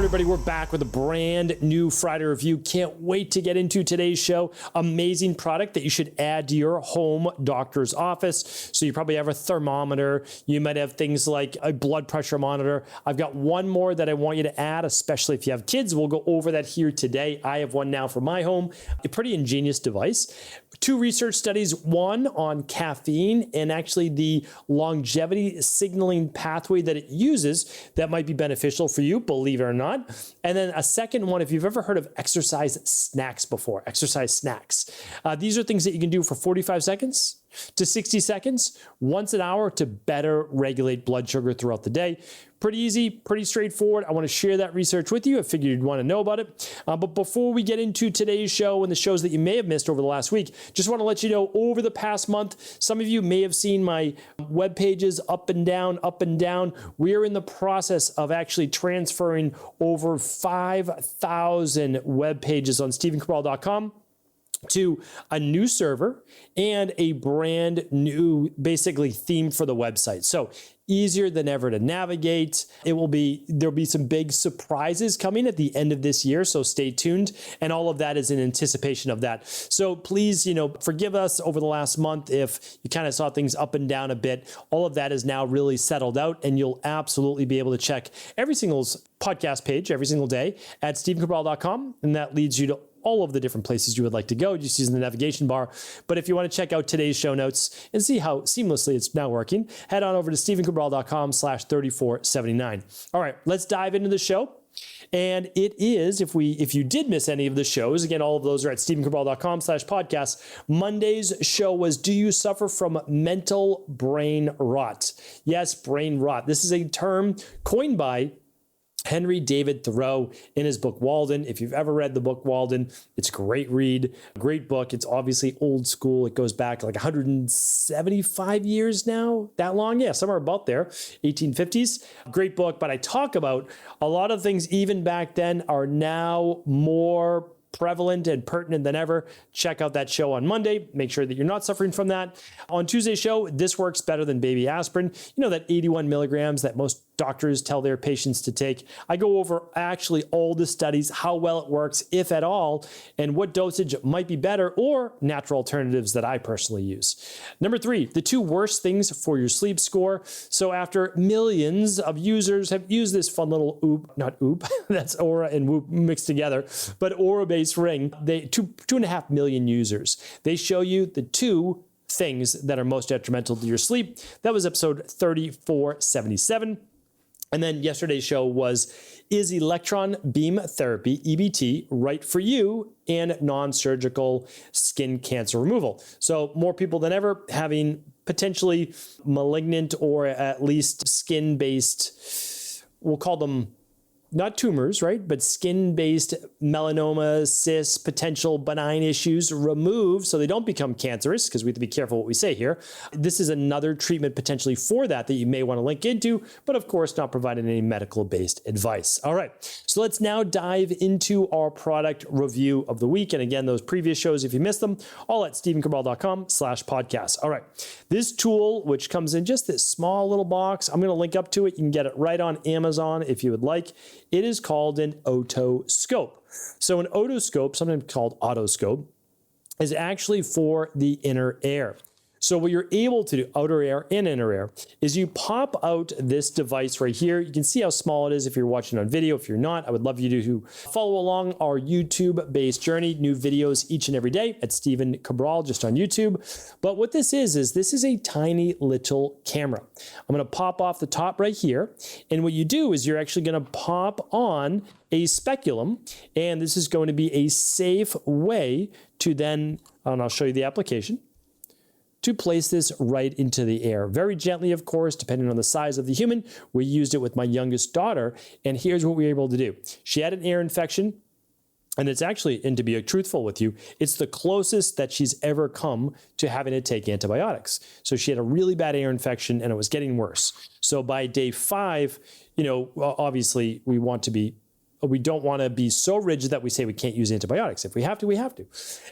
everybody, we're back with a brand new Friday review. Can't wait to get into today's show. Amazing product that you should add to your home doctor's office. So you probably have a thermometer. You might have things like a blood pressure monitor. I've got one more that I want you to add, especially if you have kids. We'll go over that here today. I have one now for my home, a pretty ingenious device. 2 research studies, one on caffeine and actually the longevity signaling pathway that it uses that might be beneficial for you, believe it or not. And then a second one, if you've ever heard of exercise snacks before, exercise snacks. These are things that you can do for 45 seconds to 60 seconds once an hour to better regulate blood sugar throughout the day. Pretty easy, pretty straightforward. I want to share that research with you. I figured you'd want to know about it. But before we get into today's show and the shows that you may have missed over the last week, just want to let you know over the past month, some of you may have seen my web pages up and down, up and down. We are in the process of actually transferring over 5,000 web pages on stephencabral.com to a new server and a brand new, basically, theme for the website. So easier than ever to navigate. There'll be some big surprises coming at the end of this year, so stay tuned. And all of that is in anticipation of that. So please, forgive us over the last month if you kind of saw things up and down a bit. All of that is now really settled out, and you'll absolutely be able to check every single podcast page every single day at stephencabral.com, and that leads you to all of the different places you would like to go, just using the navigation bar. But if you want to check out today's show notes and see how seamlessly it's now working, head on over to stephencabral.com/3479. All right, let's dive into the show. And it is, if you did miss any of the shows, again, all of those are at stephencabral.com/podcast. Monday's show was, do you suffer from mental brain rot? Yes, brain rot. This is a term coined by Henry David Thoreau in his book Walden. If you've ever read the book Walden, it's a great read, great book. It's obviously old school. It goes back like 175 years now, that long? Yeah, somewhere about there, 1850s. Great book, but I talk about a lot of things even back then are now more prevalent and pertinent than ever. Check out that show on Monday. Make sure that you're not suffering from that. On Tuesday's show, this works better than baby aspirin. You know, that 81 milligrams that most doctors tell their patients to take. I go over actually all the studies, how well it works, if at all, and what dosage might be better, or natural alternatives that I personally use. Number 3, the 2 worst things for your sleep score. So after millions of users have used this fun little that's Aura and Whoop mixed together, but Aura-based ring, 2.5 million users. They show you the 2 things that are most detrimental to your sleep. That was episode 3477. And then yesterday's show was, is electron beam therapy, EBT, right for you and non-surgical skin cancer removal? So more people than ever having potentially malignant or at least skin-based, we'll call them not tumors, right? But skin-based melanoma, cysts, potential benign issues removed so they don't become cancerous, because we have to be careful what we say here. This is another treatment potentially for that you may want to link into, but of course not providing any medical-based advice. All right, so let's now dive into our product review of the week. And again, those previous shows, if you missed them, all at stephencabral.com/podcast. All right, this tool, which comes in just this small little box, I'm going to link up to it. You can get it right on Amazon if you would like. It is called an otoscope. So an otoscope, sometimes called Otoscope, is actually for the inner ear. So what you're able to do, outer ear and inner ear, is you pop out this device right here. You can see how small it is if you're watching on video. If you're not, I would love you to follow along our YouTube-based journey. New videos each and every day at Stephen Cabral, just on YouTube. But what this is this is a tiny little camera. I'm going to pop off the top right here. And what you do is you're actually going to pop on a speculum. And this is going to be a safe way to then, and I'll show you the application, to place this right into the air. Very gently, of course, depending on the size of the human. We used it with my youngest daughter, and here's what we were able to do. She had an ear infection, and it's actually, and to be truthful with you, it's the closest that she's ever come to having to take antibiotics. So she had a really bad ear infection, and it was getting worse. So by day 5, obviously we don't want to be so rigid that we say we can't use antibiotics. If we have to, we have to.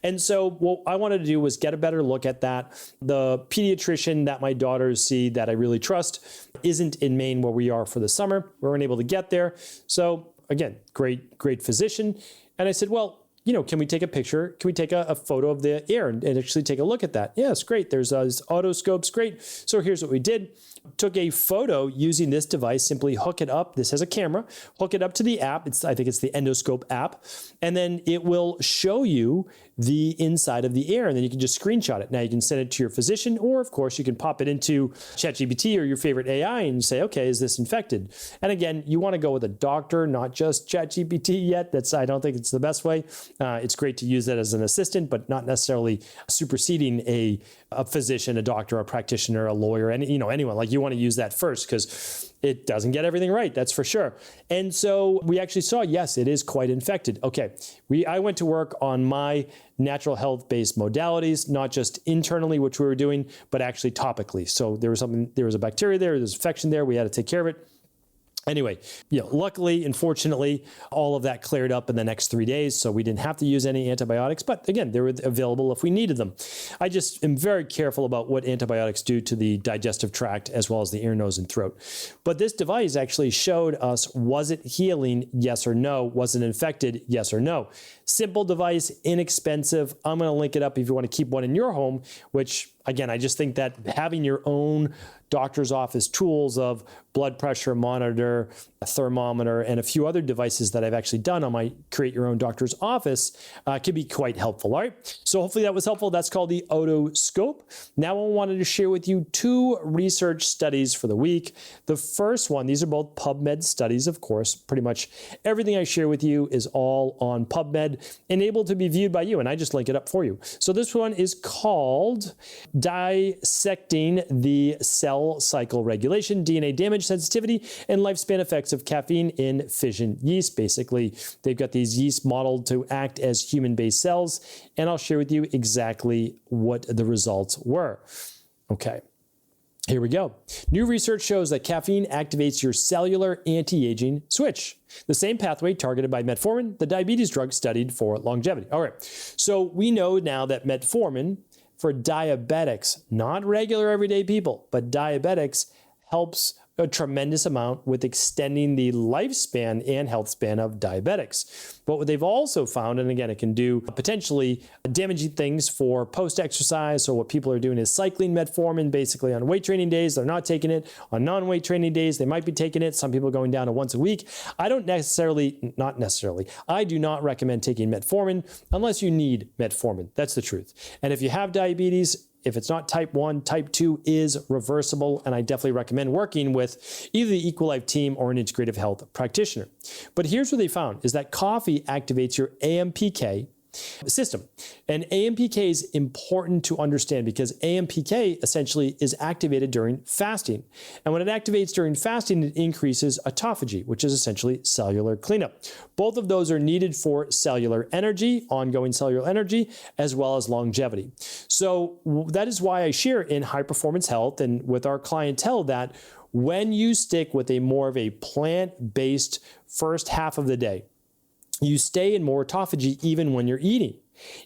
And so what I wanted to do was get a better look at that. The pediatrician that my daughters see that I really trust isn't in Maine where we are for the summer. We weren't able to get there. So again, great physician. And I said, well, can we take a picture? Can we take a photo of the ear and actually take a look at that? Yes, great. There's otoscopes. Great. So here's what we did. Took a photo using this device, simply hook it up. This has a camera, hook it up to the app. I think it's the Endoscope app. And then it will show you the inside of the ear, and then you can just screenshot it. Now you can send it to your physician, or of course you can pop it into ChatGPT or your favorite AI and say, okay, is this infected? And again, you want to go with a doctor, not just ChatGPT yet. I don't think it's the best way. It's great to use that as an assistant, but not necessarily superseding a physician, a doctor, a practitioner, a lawyer, anyone. Like, you want to use that first because it doesn't get everything right, that's for sure. And so we actually saw, yes, it is quite infected. Okay, I went to work on my natural health-based modalities, not just internally, which we were doing, but actually topically. So there was a bacteria there, there's infection there, we had to take care of it. Anyway, luckily, unfortunately, all of that cleared up in the next 3 days, so we didn't have to use any antibiotics, but again, they were available if we needed them. I just am very careful about what antibiotics do to the digestive tract as well as the ear, nose, and throat. But this device actually showed us, was it healing? Yes or no. Was it infected? Yes or no. Simple device, inexpensive. I'm going to link it up if you want to keep one in your home, which, again, I just think that having your own doctor's office tools of blood pressure monitor, a thermometer, and a few other devices that I've actually done on my Create Your Own Doctor's Office can be quite helpful. All right. So hopefully that was helpful. That's called the Otoscope. Now I wanted to share with you 2 research studies for the week. The first one, these are both PubMed studies, of course. Pretty much everything I share with you is all on PubMed and able to be viewed by you. And I just link it up for you. So this one is called Dissecting the Cell Cycle Regulation, DNA Damage Sensitivity, and Lifespan Effects of Caffeine in Fission Yeast. Basically, they've got these yeast modeled to act as human-based cells, and I'll share with you exactly what the results were. Okay. Here we go. New research shows that caffeine activates your cellular anti-aging switch, the same pathway targeted by metformin, the diabetes drug studied for longevity. All right. So we know now that metformin for diabetics, not regular everyday people, but diabetics, helps a tremendous amount with extending the lifespan and health span of diabetics. But what they've also found, and again, it can do potentially damaging things for post-exercise. So what people are doing is cycling metformin basically on weight training days. They're not taking it. On non-weight training days, they might be taking it. Some people are going down to once a week. I do not recommend taking metformin unless you need metformin. That's the truth. And if you have diabetes, if it's not type 1, type 2 is reversible, and I definitely recommend working with either the Equalife team or an integrative health practitioner. But here's what they found, is that coffee activates your AMPK system. And AMPK is important to understand because AMPK essentially is activated during fasting. And when it activates during fasting, it increases autophagy, which is essentially cellular cleanup. Both of those are needed for cellular energy, ongoing cellular energy, as well as longevity. So that is why I share in High Performance Health and with our clientele that when you stick with a more of a plant-based first half of the day, you stay in more autophagy even when you're eating.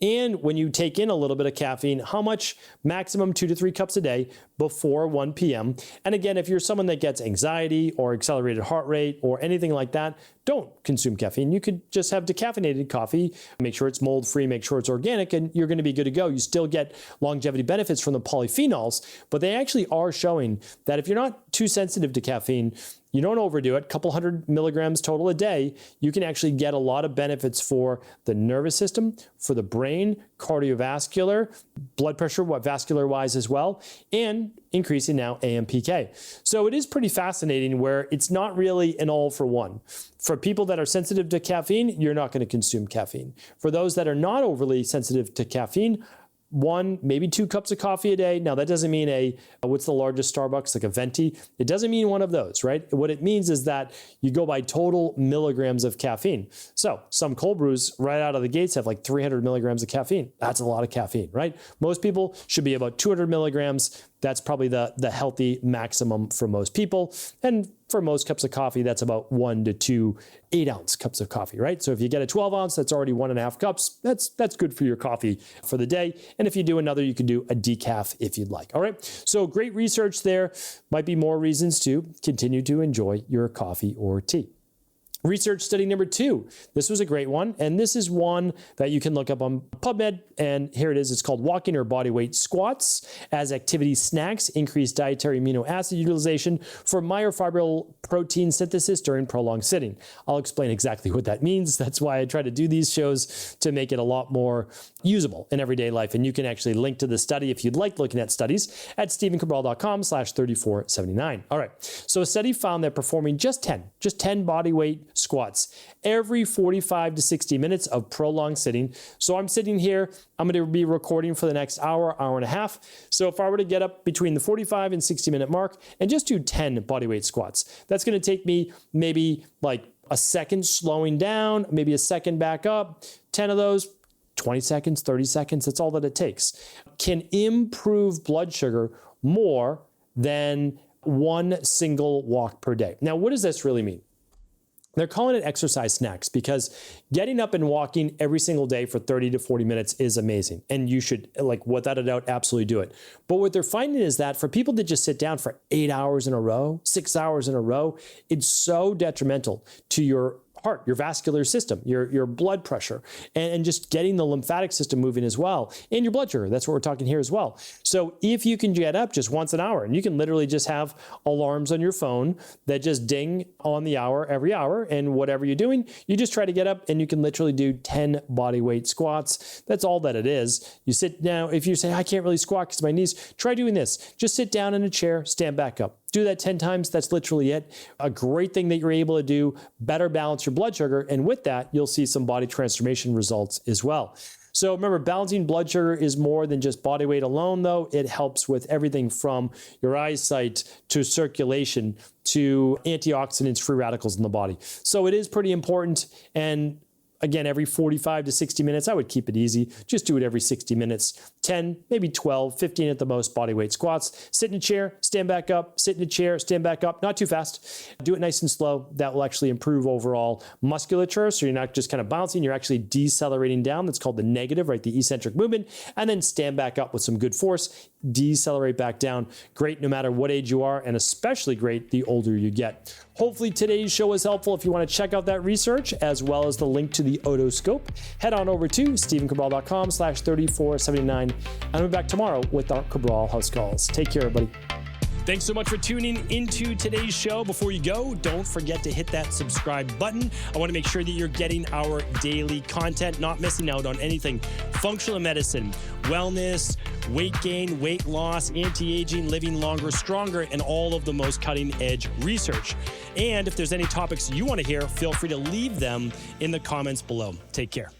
And when you take in a little bit of caffeine, how much? Maximum 2 to 3 cups a day before 1 p.m. And again, if you're someone that gets anxiety or accelerated heart rate or anything like that, don't consume caffeine. You could just have decaffeinated coffee, make sure it's mold-free, make sure it's organic, and you're going to be good to go. You still get longevity benefits from the polyphenols, but they actually are showing that if you're not too sensitive to caffeine, you don't overdo it, a couple hundred milligrams total a day, you can actually get a lot of benefits for the nervous system, for the brain, cardiovascular, blood pressure, vascular-wise as well, and increasing now AMPK. So it is pretty fascinating where it's not really an all for one. For people that are sensitive to caffeine, you're not going to consume caffeine. For those that are not overly sensitive to caffeine, 1, maybe 2 cups of coffee a day. Now that doesn't mean what's the largest Starbucks, like a venti? It doesn't mean one of those, right? What it means is that you go by total milligrams of caffeine. So some cold brews right out of the gates have like 300 milligrams of caffeine. That's a lot of caffeine, right? Most people should be about 200 milligrams. That's probably the healthy maximum for most people. And for most cups of coffee, that's about 1 to 2 8-ounce cups of coffee, right? So if you get a 12-ounce, that's already 1.5 cups. That's good for your coffee for the day. And if you do another, you can do a decaf if you'd like. All right. So great research there. Might be more reasons to continue to enjoy your coffee or tea. Research study number 2. This was a great one, and this is one that you can look up on PubMed, and here it is. It's called Walking or Body Weight Squats as Activity Snacks Increase Dietary Amino Acid Utilization for Myofibril Protein Synthesis During Prolonged Sitting. I'll explain exactly what that means. That's why I try to do these shows, to make it a lot more usable in everyday life, and you can actually link to the study if you'd like looking at studies at stephencabral.com/3479. All right, so a study found that performing just 10 body weight squats every 45 to 60 minutes of prolonged sitting. So I'm sitting here, I'm going to be recording for the next hour and a half. So if I were to get up between the 45 and 60 minute mark and just do 10 body weight squats, that's going to take me maybe like a second slowing down, maybe a second back up, 10 of those, 20 seconds, 30 seconds, that's all that it takes. Can improve blood sugar more than one single walk per day. Now, what does this really mean? They're calling it exercise snacks because getting up and walking every single day for 30 to 40 minutes is amazing. And you should, like, without a doubt, absolutely do it. But what they're finding is that for people that just sit down for 8 hours in a row, 6 hours in a row, it's so detrimental to your heart, your vascular system, your blood pressure, and just getting the lymphatic system moving as well, and your blood sugar. That's what we're talking here as well. So if you can get up just once an hour, and you can literally just have alarms on your phone that just ding on the hour every hour, and whatever you're doing, you just try to get up and you can literally do 10 body weight squats. That's all that it is. You sit down. If you say, I can't really squat because of my knees, try doing this. Just sit down in a chair, stand back up. Do that 10 times. That's literally it. A great thing that you're able to do, better balance your blood sugar. And with that, you'll see some body transformation results as well. So remember, balancing blood sugar is more than just body weight alone, though. It helps with everything from your eyesight to circulation to antioxidants, free radicals in the body. So it is pretty important. And again, every 45 to 60 minutes, I would keep it easy. Just do it every 60 minutes. 10, maybe 12, 15 at the most body weight squats. Sit in a chair, stand back up, sit in a chair, stand back up. Not too fast. Do it nice and slow. That will actually improve overall musculature. So you're not just kind of bouncing, you're actually decelerating down. That's called the negative, right? The eccentric movement. And then stand back up with some good force. Decelerate back down. Great no matter what age you are, and especially great the older you get. Hopefully today's show was helpful. If you want to check out that research as well as the link to the Otoscope, head on over to stephencabral.com/3479. And we'll be back tomorrow with our Cabral House Calls. Take care, everybody. Thanks so much for tuning into today's show. Before you go, don't forget to hit that subscribe button. I want to make sure that you're getting our daily content, not missing out on anything functional medicine, wellness, weight gain, weight loss, anti-aging, living longer, stronger, and all of the most cutting-edge research. And if there's any topics you want to hear, feel free to leave them in the comments below. Take care.